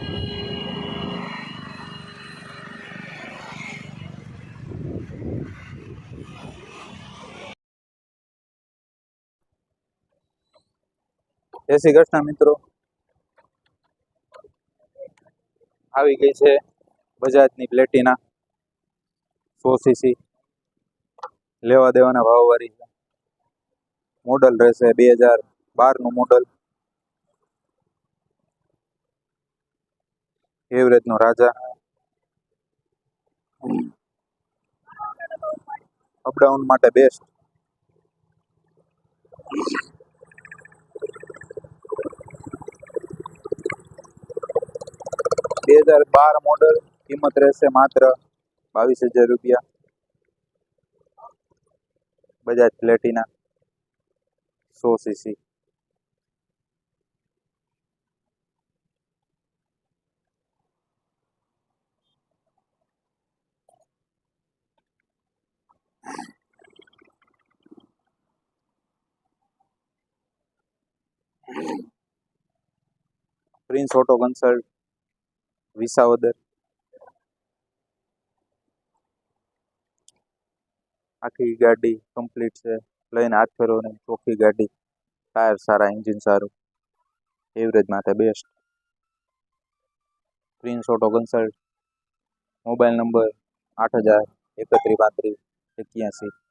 જય શ્રી કૃષ્ણ મિત્રો, આવી ગઈ છે બજાજની પ્લેટિના 100cc લેવા દેવાના ભાવવાળી મોડલ રહેશે 2012નું મોડલ, એવરેજનો રાજા, અપડાઉન માટે બેસ્ટ. 2012 મોડલ, કિંમત રહેશે માત્ર 22,000 રૂપિયા. Bajaj Platina 100cc. Prince auto consult, Visavadar. આખી ગાડી કમ્પ્લીટ છે, લઈને હાથ ફેરો નહીં, ચોખ્ખી ગાડી, ટાયર સારા, એન્જિન સારું, એવરેજ માટે best. Prince auto consult. Mobile number 8000 31 35 81.